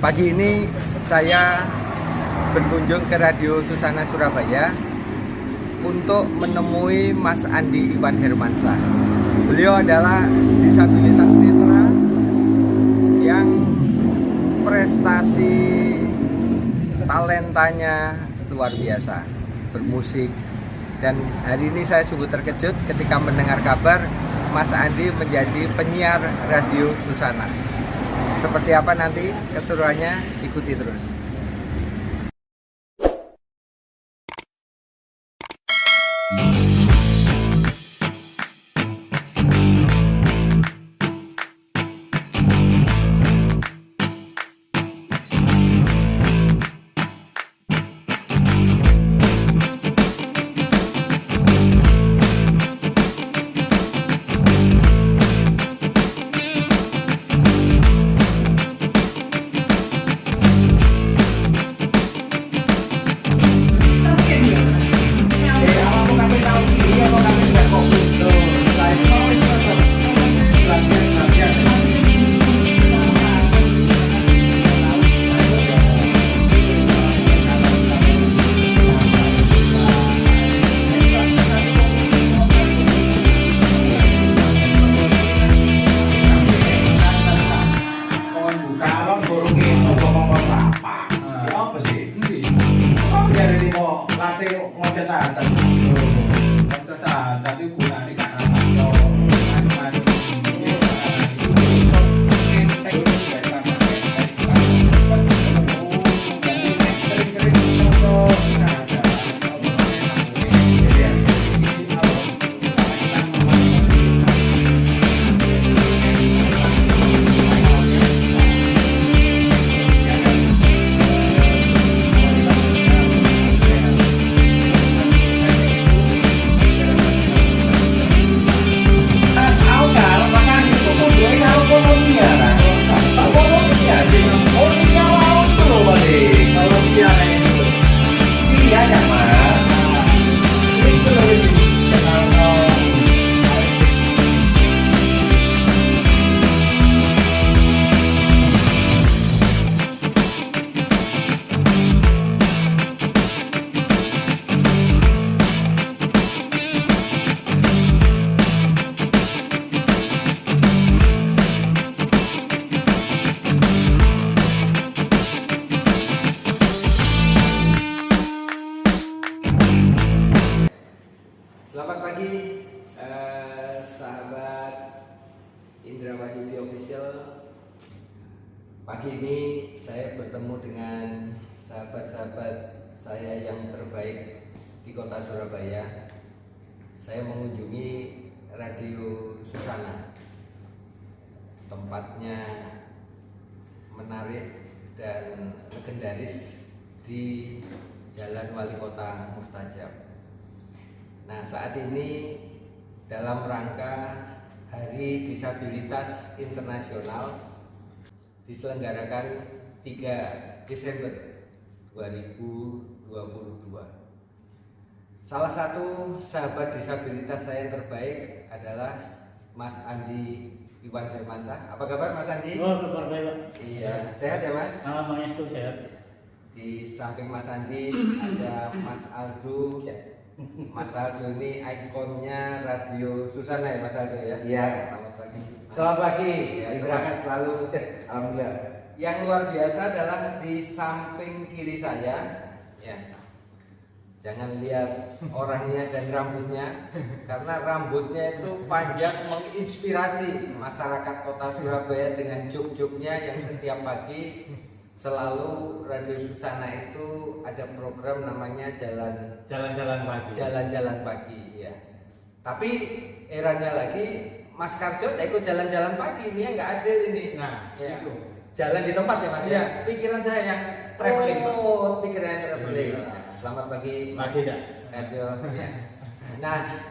Pagi ini saya berkunjung ke Radio Susana Surabaya untuk menemui Mas Andi Iwan Hermansyah. Beliau adalah disabilitas netra yang prestasi talentanya luar biasa, bermusik. Dan hari ini saya sungguh terkejut ketika mendengar kabar Mas Andi menjadi penyiar Radio Susana. Seperti apa nanti keseruannya, ikuti terus. Selamat pagi sahabat Indra Wahyudi Official. Pagi ini saya bertemu dengan sahabat-sahabat saya yang terbaik di kota Surabaya. Saya mengunjungi Radio Susana. Tempatnya menarik dan legendaris di Jalan Wali Kota Mustajab. Nah, saat ini dalam rangka Hari Disabilitas Internasional diselenggarakan 3 Desember 2022. Salah satu sahabat disabilitas saya yang terbaik adalah Mas Andi Iwan Hermansyah. Apa kabar Mas Andi? Oh, kabar baik, Pak. Iya, sehat ya Mas? Mengestu sehat. Di samping Mas Andi ada Mas Aldo. Mas Aldo ini ikonnya Radio Susana ya Mas Aldo ya? Iya. Selamat pagi. Selamat pagi. Ya, semangat selalu. Alhamdulillah. Yang luar biasa adalah di samping kiri saya, ya. Jangan lihat orangnya dan rambutnya, karena rambutnya itu panjang menginspirasi masyarakat kota Surabaya dengan juk-juknya yang setiap pagi selalu Radio Susana itu ada program namanya jalan-jalan pagi ya. Tapi eranya lagi Mas Karjo ikut jalan-jalan pagi, ini nggak adil ini. Nah, Ya. itu. Jalan di tempat ya Mas Ya, pikiran saya yang traveling, Pak. Oh, pikiran traveling. Ya. Selamat pagi Pagi, Dak. Karjo. Ya. Nah,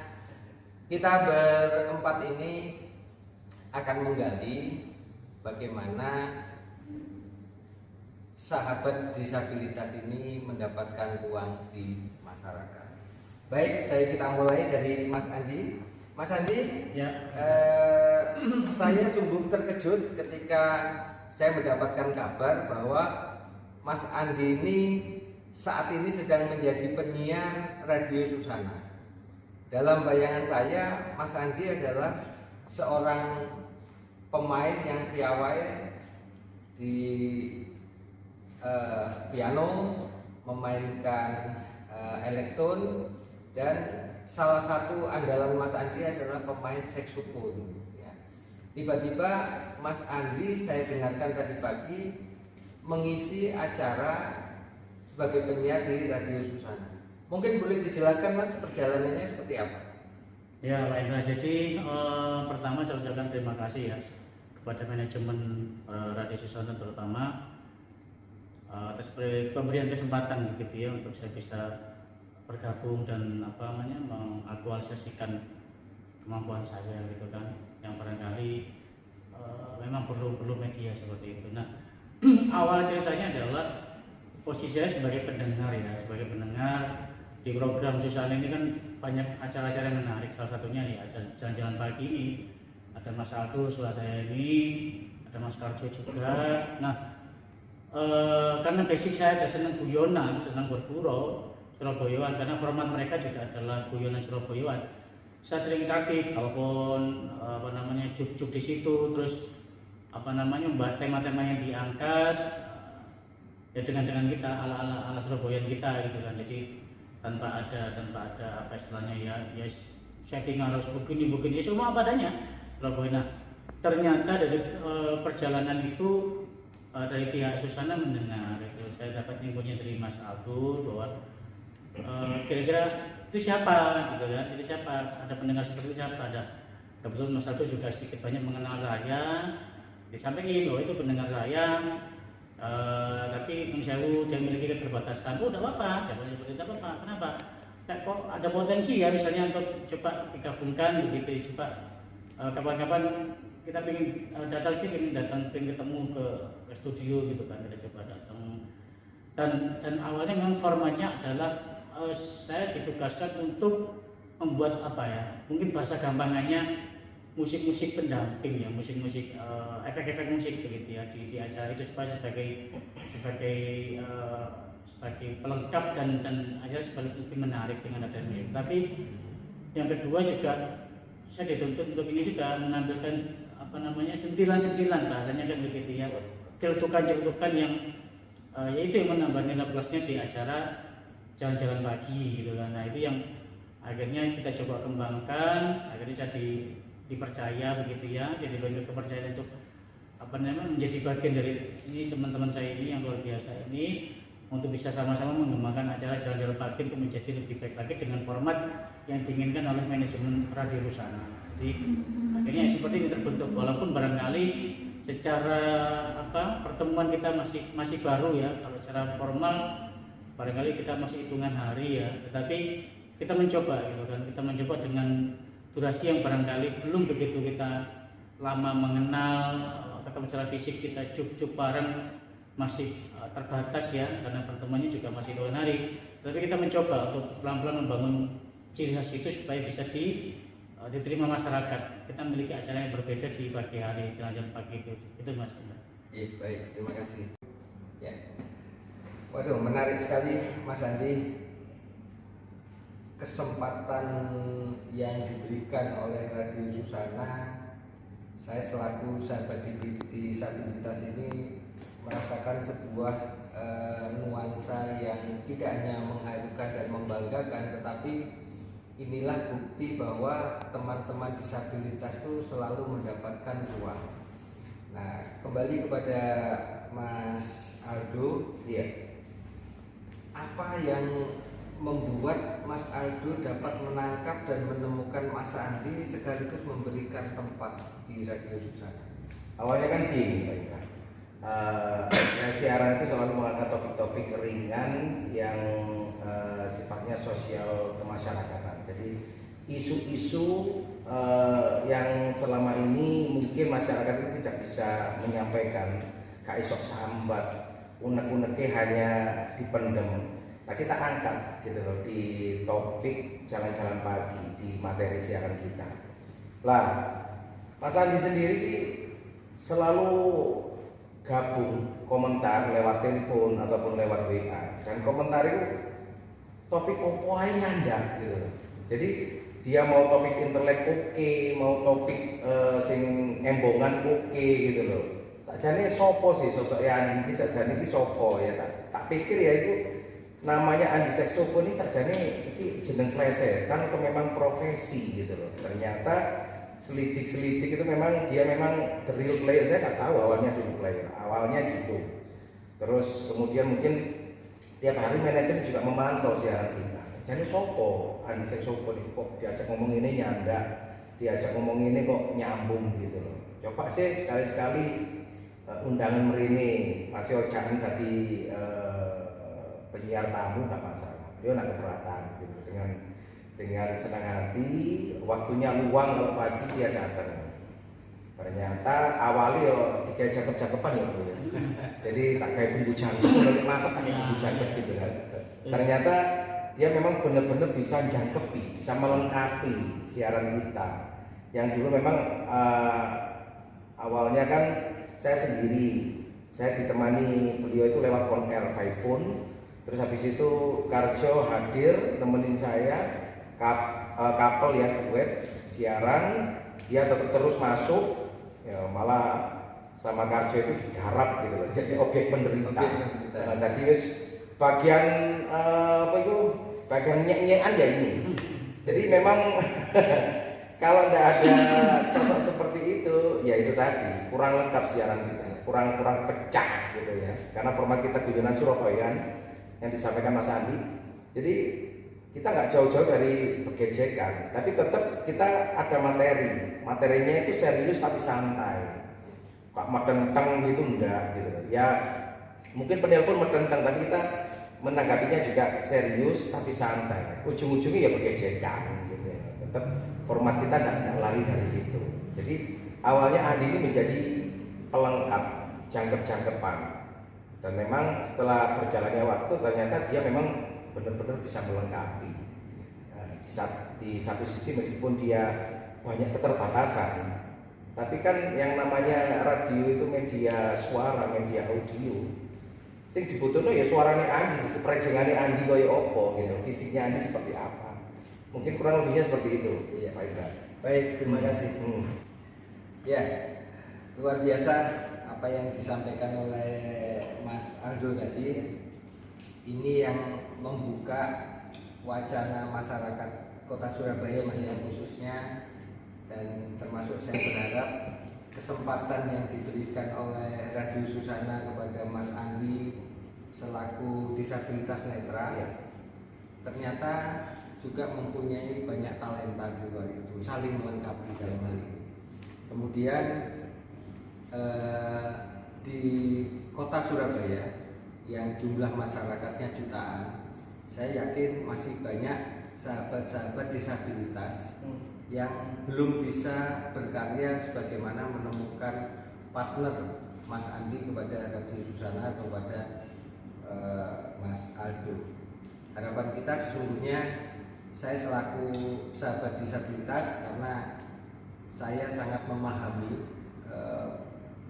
kita berempat ini akan menggali bagaimana sahabat disabilitas ini mendapatkan uang di masyarakat. Baik, kita mulai dari Mas Andi. Mas Andi, Ya. saya sungguh terkejut ketika saya mendapatkan kabar bahwa Mas Andi ini saat ini sedang menjadi penyiar Radio Susana. Dalam bayangan saya, Mas Andi adalah seorang pemain yang piawai di piano, memainkan elektron, dan salah satu andalan Mas Andi adalah pemain saksofon. Ya. Tiba-tiba Mas Andi saya dengarkan tadi pagi mengisi acara sebagai penyiar di Radio Susana. Mungkin boleh dijelaskan Mas perjalanannya seperti apa? Ya Pak Indra, jadi pertama saya ucapkan terima kasih ya kepada manajemen Radio Susana terutama atas pemberian kesempatan gitu ya untuk saya bisa bergabung dan mengaktualisasikan kemampuan saya gitu kan, yang barangkali memang perlu media seperti itu. Nah awal ceritanya adalah posisi saya sebagai pendengar ya, sebagai pendengar di program Susana ini kan banyak acara-acara yang menarik, salah satunya nih acara jalan-jalan pagi ini ada Mas Aldo, ada ini, ada Mas Karjo juga. Nah karena basic saya ada senang guyonan, senang berburu Surabayaan, karena format mereka juga adalah guyonan Surabayaan. Saya sering interaktif, telepon juk-juk di situ, terus membahas tema-tema yang diangkat ya dengan kita ala Surabayaan kita gitu kan. Jadi tanpa ada apa istilahnya ya setting harus begini ya cuma apa adanya Surabaya. Nah ternyata dari perjalanan itu dari pihak Susana mendengar itu, saya dapat infonya dari Mas Aldo bahwa kira-kira itu siapa gitu kan, itu siapa, ada pendengar seperti itu siapa. Ada kebetulan Mas Aldo juga sedikit banyak mengenal saya, disampaikan bahwa itu pendengar saya, tapi menjauh dia memiliki keterbatasan. Oh, tidak apa-apa, jawabannya seperti tidak apa-apa. Kenapa? Kok ada potensi ya misalnya untuk coba digabungkan begitu, coba kapan-kapan kita ingin datang sih, ingin ketemu ke studio gitu kan, kita coba datang. Dan awalnya memang formatnya adalah saya ditugaskan untuk membuat mungkin bahasa gampangannya musik-musik pendamping ya, musik-musik efek-efek musik begitu ya di acara itu, supaya sebagai pelengkap dan acara supaya lebih menarik dengan adanya musik. Tapi yang kedua juga saya dituntut untuk ini juga menampilkan sentilan-sentilan bahasanya kan begitu ya, celutukan yang yaitu yang menambah nilai plusnya di acara jalan-jalan pagi gitu kan. Nah itu yang akhirnya kita coba kembangkan, akhirnya saya dipercaya begitu ya, jadi banyak kepercayaan untuk menjadi bagian dari ini teman-teman saya ini yang luar biasa ini, untuk bisa sama-sama mengembangkan acara jalan-jalan pagi untuk menjadi lebih baik lagi dengan format yang diinginkan oleh manajemen Radio Susana. Jadi akhirnya seperti ini terbentuk, walaupun barangkali secara pertemuan kita masih baru ya, kalau secara formal barangkali kita masih hitungan hari ya, tetapi kita mencoba gitu kan, kita mencoba dengan durasi yang barangkali belum begitu kita lama mengenal, ketemu secara fisik kita juk bareng masih terbatas ya, karena pertemuannya juga masih 2 hari. Tapi kita mencoba untuk pelan-pelan membangun ciri khas itu supaya bisa diterima masyarakat. Kita memiliki acara yang berbeda di pagi hari, jalan-jalan pagi itu Mas. Iya, baik, terima kasih. Ya. Waduh, menarik sekali Mas Andi. Kesempatan yang diberikan oleh Radio Susana, saya selaku sahabat disabilitas ini merasakan sebuah nuansa yang tidak hanya mengharukan dan membanggakan, tetapi inilah bukti bahwa teman-teman disabilitas itu selalu mendapatkan ruang. Nah, kembali kepada Mas Aldo, ya. Apa yang membuat Mas Aldo dapat menangkap dan menemukan Mas Andi sekaligus memberikan tempat di Radio Susana? Awalnya kan gini Pak Ika, siaran itu selalu mengangkat topik-topik ringan yang sifatnya sosial kemasyarakatan. Jadi isu-isu yang selama ini mungkin masyarakat itu tidak bisa menyampaikan, kaisok sambat unek-uneknya hanya dipendem. Nah kita angkat gitu loh di topik jalan-jalan pagi di materi siaran kita. Lah Mas Andi sendiri selalu gabung komentar lewat telepon ataupun lewat WA, dan komentar itu topik opo ae nyandak gitu. Jadi dia mau topik intelek oke, mau topik sing embongan oke gitu loh. Sakjane sopo sih sosok Andi iki, sakjane iki sopo ya, tak pikir ya itu namanya Andi Seksopo ini sakjane iki jeneng plesetan atau memang profesi gitu loh. Ternyata selidik-selidik itu memang dia memang the real player. Saya nggak tahu awalnya dulu player, awalnya gitu. Terus kemudian mungkin tiap hari manajer juga memantau siaran kita. Jadi sopo Andi Seksopo nih, kok diajak ngomong ini nyandak, diajak ngomong ini kok nyambung gitu loh. Coba sih sekali-sekali undangan merini masih ojakan tadi penyiar tamu nggak masalah, dia nggak keberatan gitu, dengan senang hati, waktunya luang kalau pagi dia datang. Ternyata awalnya yo tiga cakep-cakepan ya Bu ya. Jadi tak kayak bumbu jangkep, lalu masak tak kayak bumbu jangkep gitu kan. Ternyata dia memang benar-benar bisa jangkepi, bisa melengkapi siaran kita. Yang dulu memang awalnya kan saya sendiri, saya ditemani beliau itu lewat on air by phone. Terus habis itu Karjo hadir nemenin saya, couple ya duet siaran, dia tetap terus masuk, ya malah sama Karjo itu digarap gitu loh, jadi objek penderita. Tadi wis bagian apa itu, bagian nyek-nyekan ya ini. Jadi memang kalau tidak ada sosok seperti itu, ya itu tadi kurang lengkap siaran kita, kurang pecah gitu ya. Karena format kita guyonan Surabaya yang disampaikan Mas Andi. Jadi kita nggak jauh-jauh dari begejekan, tapi tetap kita ada materi. Materinya itu serius tapi santai. Kok medenteng gitu enggak gitu. Ya mungkin penelpon medenteng, tapi kita menanggapinya juga serius tapi santai. Ujung-ujungnya ya begejekan gitu ya. Tetap format kita tidak lari dari situ. Jadi awalnya Andi ini menjadi pelengkap, jangkep-jangkepan, dan memang setelah berjalannya waktu ternyata dia memang benar-benar bisa melengkapi. Di satu sisi meskipun dia banyak keterbatasan, tapi kan yang namanya radio itu media suara, media audio, sing dibutuhkan ya suaranya Andi, itu perenjengannya Andi kaya opo gitu, fisiknya Andi seperti apa. Mungkin kurang lebihnya seperti itu. Iya. Pak Indra. Baik, terima kasih. Ya, luar biasa apa yang disampaikan oleh Mas Aldo tadi. Ini yang membuka wacana masyarakat Kota Surabaya, Mas, yang khususnya, dan termasuk saya berharap kesempatan yang diberikan oleh Radio Susana kepada Mas Andi selaku disabilitas netra, Ya. ternyata juga mempunyai banyak talenta di luar itu, saling melengkapi dalam hal ini. Kemudian di Kota Surabaya yang jumlah masyarakatnya jutaan, saya yakin masih banyak sahabat-sahabat disabilitas yang belum bisa berkarya sebagaimana menemukan partner Mas Andi kepada Radio Susana atau kepada Mas Aldo. Harapan kita sesungguhnya, saya selaku sahabat disabilitas, karena saya sangat memahami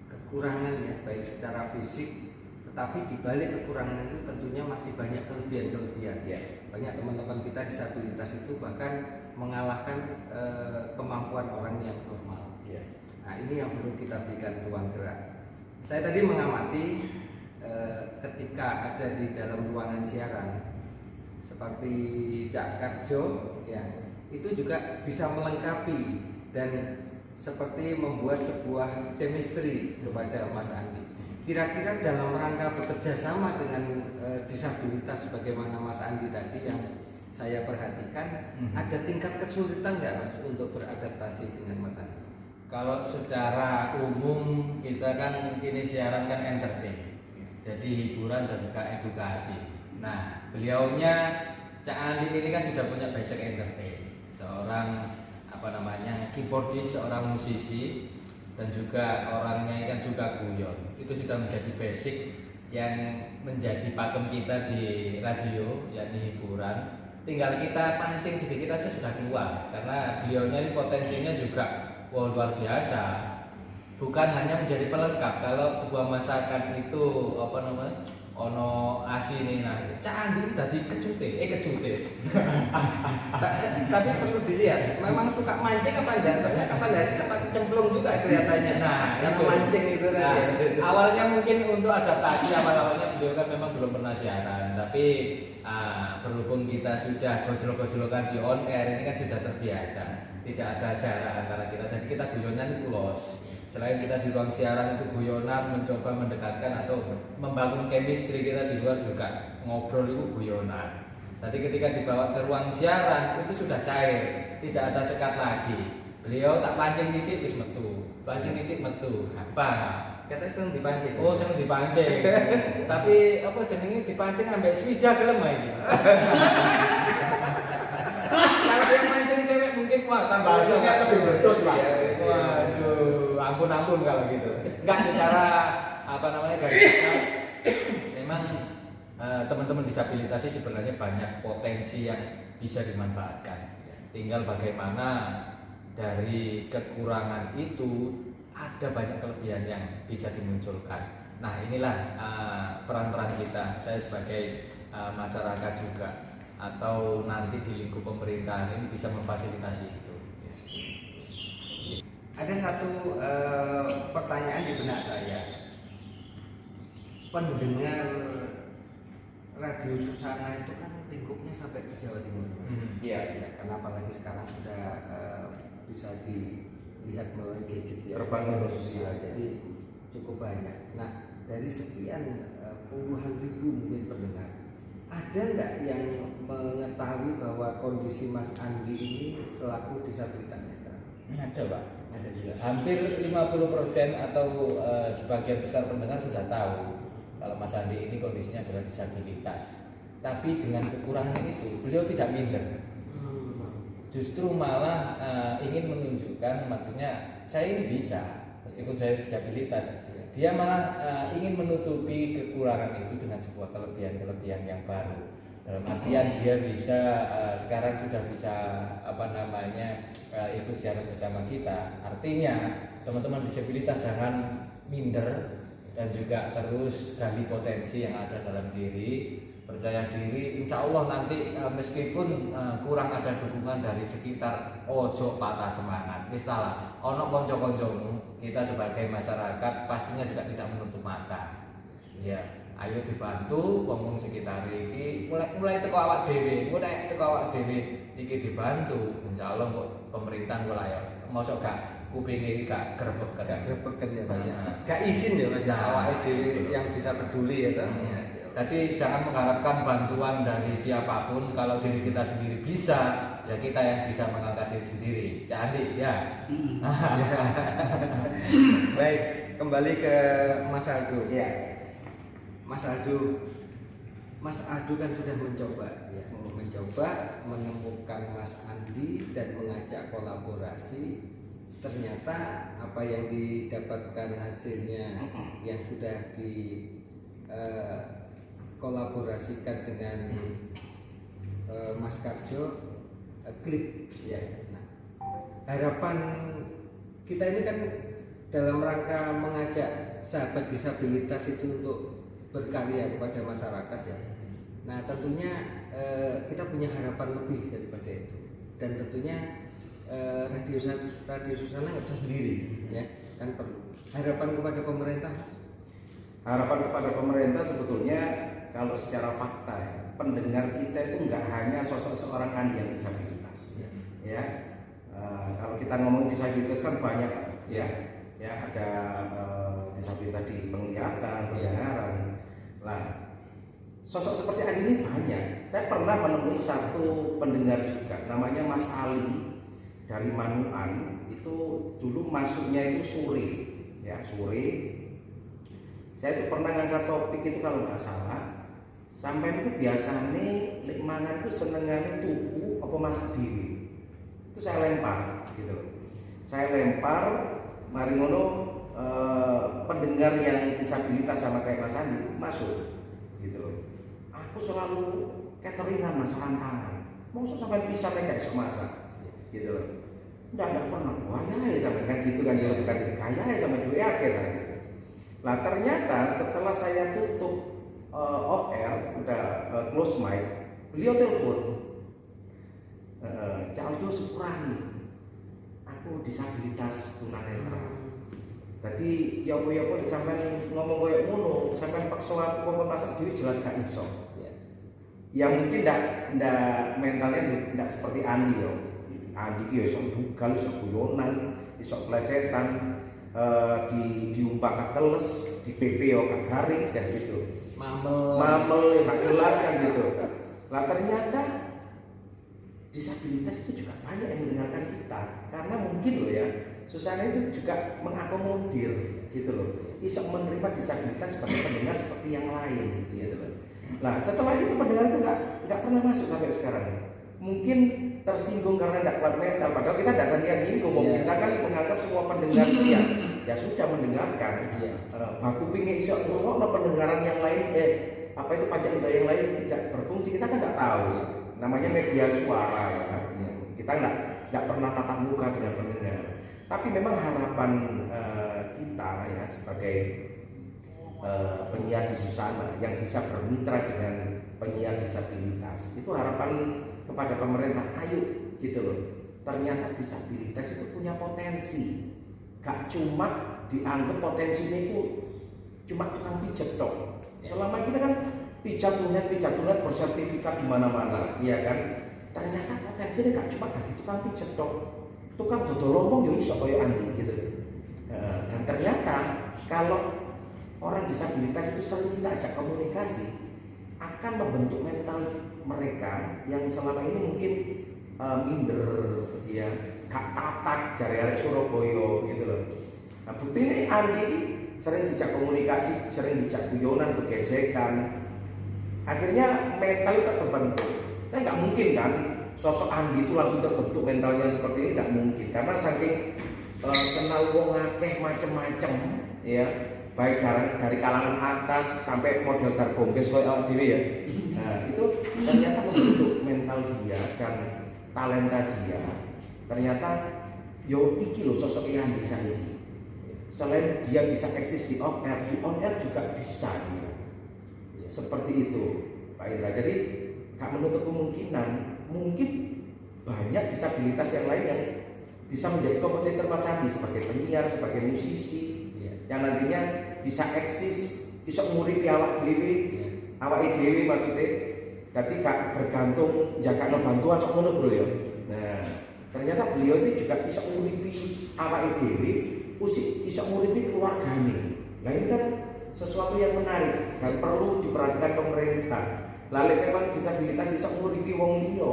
kekurangan ya, baik secara fisik, tetapi di balik kekurangan itu tentunya masih banyak kelebihan-kelebihan. Ya. Banyak teman-teman kita disabilitas itu bahkan mengalahkan kemampuan orang yang normal. Ya. Nah, ini yang perlu kita berikan ruang gerak. Saya tadi mengamati ketika ada di dalam ruangan siaran seperti Cak Karjo ya, itu juga bisa melengkapi dan seperti membuat sebuah chemistry kepada Mas Andi. Kira-kira dalam rangka bekerja sama dengan disabilitas sebagaimana Mas Andi tadi yang saya perhatikan, ada tingkat kesulitan nggak Mas untuk beradaptasi dengan Mas Andi? Kalau secara umum kita kan ini siaran kan entertain, jadi hiburan dan juga edukasi. Nah, beliaunya Cak Andi ini kan sudah punya basic entertain, seorang keyboardis, seorang musisi, dan juga orangnya ini kan suka guyon. Itu sudah menjadi basic yang menjadi pakem kita di radio, yakni hiburan. Tinggal kita pancing sedikit aja sudah keluar, karena beliaunya ini potensinya juga luar biasa. bukan hanya menjadi pelengkap. Kalau sebuah masakan itu apa namanya, ono asine, nah Cak Andi tadi kecute. Tapi perlu dilihat, memang suka mancing apa enggak? Soalnya kapan hari sempat cemplung juga kelihatannya. Nah, karena itu. mancing itu Nah, tadi. awalnya mungkin untuk adaptasi, awalnya beliau kan memang belum pernah siaran, tapi berhubung kita sudah gojlok-gojlokan di on air, ini kan sudah terbiasa, tidak ada jarak antara kita, jadi kita guyonan itu los. Selain kita di ruang siaran itu guyonan, mencoba mendekatkan atau membangun chemistry kita di luar juga ngobrol itu guyonan. Tadi ketika dibawa ke ruang siaran itu sudah cair, tidak ada sekat lagi. Beliau tak pancing titik wis metu, pancing titik metu. Apa? Katanya seneng dipancing. Oh, seneng dipancing. Tapi apa jenenge dipancing ambek swida gelem ae iki. Kalau yang mancing cewek mungkin wah tambah hasilnya lebih berdos, Pak. Waduh, ampun kalau gitu. Enggak secara apa namanya garis besar. Memang teman-teman disabilitas sih sebenarnya banyak potensi yang bisa dimanfaatkan. Tinggal bagaimana dari kekurangan itu ada banyak kelebihan yang bisa dimunculkan. Nah inilah peran-peran kita, saya sebagai masyarakat juga atau nanti di lingkup pemerintahan ini bisa memfasilitasi itu. Ada satu pertanyaan di benak saya. Pendengar Radio Susana itu kan lingkupnya sampai ke Jawa Timur. Iya. Ya, karena apalagi sekarang sudah bisa dilihat melalui gadget ya. Terbang media sosial. Jadi cukup banyak. Nah, dari sekian puluhan ribu mungkin pendengar, ada nggak yang mengetahui bahwa kondisi Mas Andi ini selaku disabilitas netra? Ada, Pak. Ada juga. Hampir 50% atau sebagian besar pendengar sudah tahu kalau Mas Andi ini kondisinya adalah disabilitas. Tapi dengan kekurangan itu beliau tidak minder. Justru malah ingin menunjukkan, maksudnya saya ini bisa meskipun saya disabilitas. Dia malah ingin menutupi kekurangan itu dengan sebuah kelebihan-kelebihan yang baru. Dalam artian dia bisa sekarang sudah bisa apa namanya ikut siaran bersama kita. Artinya teman-teman disabilitas jangan minder dan juga terus gali potensi yang ada dalam diri, percaya diri. Insya Allah nanti meskipun kurang ada dukungan dari sekitar, ojo patah semangat. Misalnya ono konco-koncomu, kita sebagai masyarakat pastinya juga tidak menutup mata. Ya, ayo dibantu wong sekitar iki, mulai teko awak dhewe, iki dibantu. Insya Allah kok pemerintah mulai mosok gak kupinge gak grebeken. Gak grebeken ya Mas. Nah. Gak izin ya Mas. Nah, Awake dhewe betul. yang bisa peduli ya kan. Jadi jangan mengharapkan bantuan dari siapapun. Kalau diri kita sendiri bisa, ya kita yang bisa mengangkat diri sendiri. Jadi ya. Baik, kembali ke Mas Aldo. Iya. Mas Aldo kan sudah mencoba menemukan Mas Andi dan mengajak kolaborasi. Ternyata apa yang didapatkan hasilnya yang sudah kolaborasikan dengan Mas Karjo klik. Iya. Nah, harapan kita ini kan dalam rangka mengajak sahabat disabilitas itu untuk berkarya kepada masyarakat ya. Nah tentunya kita punya harapan lebih daripada itu, dan tentunya Radio Susana nggak bisa sendiri ya, kan perlu harapan kepada pemerintah. Harapan kepada pemerintah sebetulnya kalau secara fakta ya, pendengar kita itu nggak hanya sosok seorang Andi yang disabilitas, ya. Kalau kita ngomong disabilitas kan banyak, ya ada disabilitas di penglihatan, pendengaran. Lah, sosok seperti Andi ini banyak. Saya pernah menemui satu pendengar juga, namanya Mas Ali dari Manuan. Itu dulu masuknya itu sore, ya sore. Saya itu pernah ngangkat topik itu kalau nggak salah, sampai itu biasanya lek mangan itu senengane tuku apa masak diri. Itu saya lempar, gitu loh. Saya lempar, mari ngono pendengar yang disabilitas sama kayak Mas Andi itu masuk, gitu loh. Aku selalu cateringan Mas tangan, mau sampai bisa kayak iso masak, gitu loh. Enggak pernah. Wah ya sampai kan gitu kan kan kaya ya sampai duit akhir kan. Nah ternyata setelah saya tutup off air, udah close mic, beliau telepon, Cak Aldo Syukurani, aku disabilitas tunanetra. Jadi ya apa sampean ngomong koyo ngono, sampean paksa aku ngomong masak dhewe jelas gak iso. Ya mungkin ndak mentalnya ndak seperti Andi yo. Andi ki iso bugal, iso guyonan, iso plesetan, diumpak teles, di PP yo gak garing dan gitu. Mamel gak jelas kan gitu. Lah ternyata disabilitas itu juga banyak yang mendengarkan kita karena mungkin loh ya. Susana itu juga mengakomodir gitu loh, bisa menerima disabilitas sebagai pendengar seperti yang lain gitu loh. Nah setelah itu pendengar itu nggak pernah masuk sampai sekarang. Mungkin tersinggung karena tidak kuat mental, padahal kita tidak akan niat nyinggung. Kita kan menganggap semua pendengar ya sudah mendengarkan. Baku pingin iso ngono pendengaran yang lain apa itu panca indera yang lain tidak berfungsi, kita kan tidak tahu. Namanya media suara ya. Kita nggak pernah tatap muka dengan pendengar. Tapi memang harapan kita ya sebagai penyiar di Susana yang bisa bermitra dengan penyiar disabilitas, itu harapan kepada pemerintah, ayo gitu loh. Ternyata disabilitas itu punya potensi, gak cuma dianggap potensinya itu cuma tukang pijat dong. Selama ini kan pijat tunet bersertifikat di mana-mana, iya kan? Ternyata potensinya gak cuma dari tukang pijat dong. Tukang dodol lombong yo iso kaya Andi gitu. Dan ternyata kalau orang disabilitas itu sering kita ajak komunikasi akan membentuk mental mereka yang selama ini mungkin minder ya, gak tatak jare arek Surabaya gitu loh. Nah, bukti ini Andi ini sering dijak komunikasi, sering dijak guyonan, begejekan. Akhirnya mental itu terbentuk. Kan nggak mungkin kan sosok Andi itu langsung terbentuk mentalnya seperti ini, tidak mungkin karena saking kenal wong akeh macem-macem ya, baik dari kalangan atas sampai model darbombes koyo awake dhewe ya. Nah, itu ternyata membentuk mental dia dan talenta dia. Ternyata yo iki lho sosok Andi saya ini. Selain dia bisa eksis di on air juga bisa dia. Seperti itu Pak Indra. Jadi gak menutup kemungkinan mungkin banyak disabilitas yang lain yang bisa menjadi kompetitor Mas Andi sebagai penyiar, sebagai musisi yang nantinya bisa eksis, bisa nguripi awak dhewe maksudnya. Jadi gak bergantung jakakno bantuan kok ngono bro ya. Nah, ternyata beliau itu juga bisa nguripi awak dhewe, bisa nguripi keluargane. Nah, ini kan sesuatu yang menarik dan perlu diperhatikan pemerintah. Lalu memang disabilitas bisa nguripi wong liya,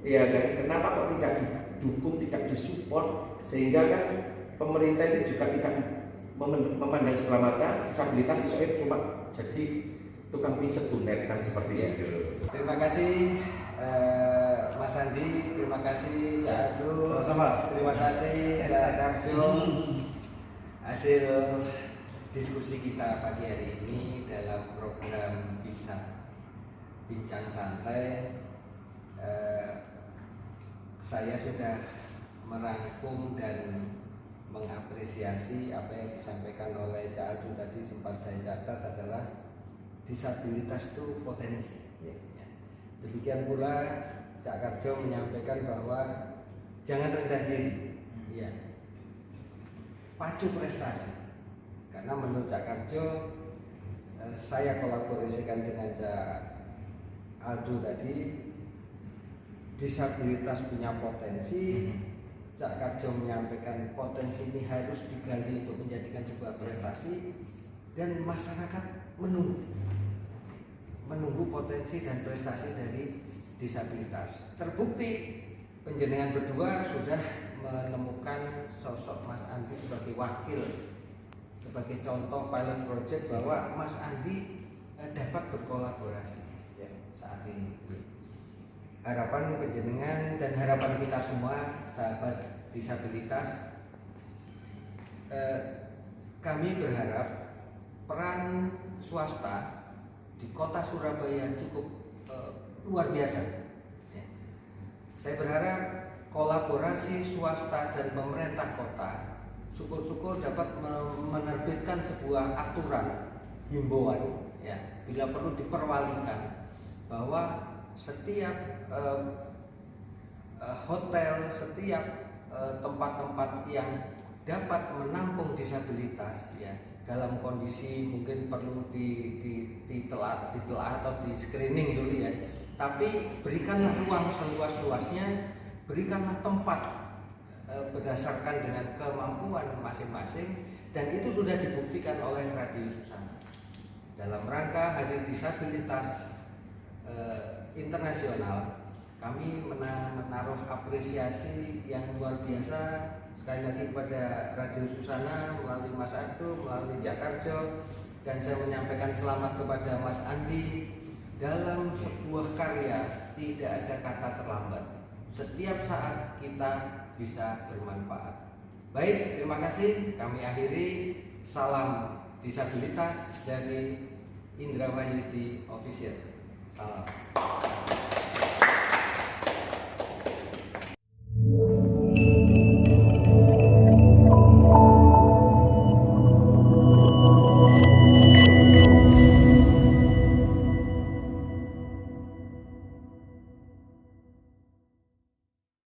ya kan? Kenapa kok tidak didukung, tidak disupport, sehingga kan pemerintah itu juga tidak memandang sebelah mata disabilitas iso cuma jadi tukang pijat tunet kan seperti itu. Terima kasih Mas Andi, terima kasih Cak Abdul, sama-sama. terima kasih Cak Karjo. Hasil diskusi kita pagi hari ini dalam program Bisa Bincang Santai, saya sudah merangkum dan mengapresiasi apa yang disampaikan oleh Cak Aldo tadi. Sempat saya catat adalah disabilitas itu potensi. Demikian pula Cak Karjo menyampaikan bahwa jangan rendah diri, ya, pacu prestasi. Karena menurut Cak Karjo, saya kolaborasikan dengan Cak Aldo tadi, disabilitas punya potensi. Cak Karjo menyampaikan potensi ini harus digali untuk menjadikan sebuah prestasi, dan masyarakat menunggu potensi dan prestasi dari disabilitas. Terbukti penjenengan berdua sudah menemukan sosok Mas Andi sebagai wakil, sebagai contoh pilot project bahwa Mas Andi dapat berkolaborasi saat ini. Harapan penjenengan dan harapan kita semua sahabat disabilitas, kami berharap peran swasta di kota Surabaya cukup luar biasa. Saya berharap kolaborasi swasta dan pemerintah kota, syukur-syukur dapat menerbitkan sebuah aturan himbauan, ya, bila perlu diperwalikan bahwa setiap hotel, setiap tempat-tempat yang dapat menampung disabilitas, ya, dalam kondisi mungkin perlu ditelah atau di screening dulu, ya, tapi berikanlah ruang seluas-luasnya, berikanlah tempat berdasarkan dengan kemampuan masing-masing, dan itu sudah dibuktikan oleh Radio Susana dalam rangka Hari Disabilitas Internasional. Kami menaruh apresiasi yang luar biasa sekali lagi kepada Radio Susana melalui Mas Ardo, melalui Jakarjo, dan saya menyampaikan selamat kepada Mas Andi. Dalam sebuah karya tidak ada kata terlambat. Setiap saat kita bisa bermanfaat. Baik, terima kasih. Kami akhiri. Salam disabilitas dari Indra Wahyudi Official. Salam.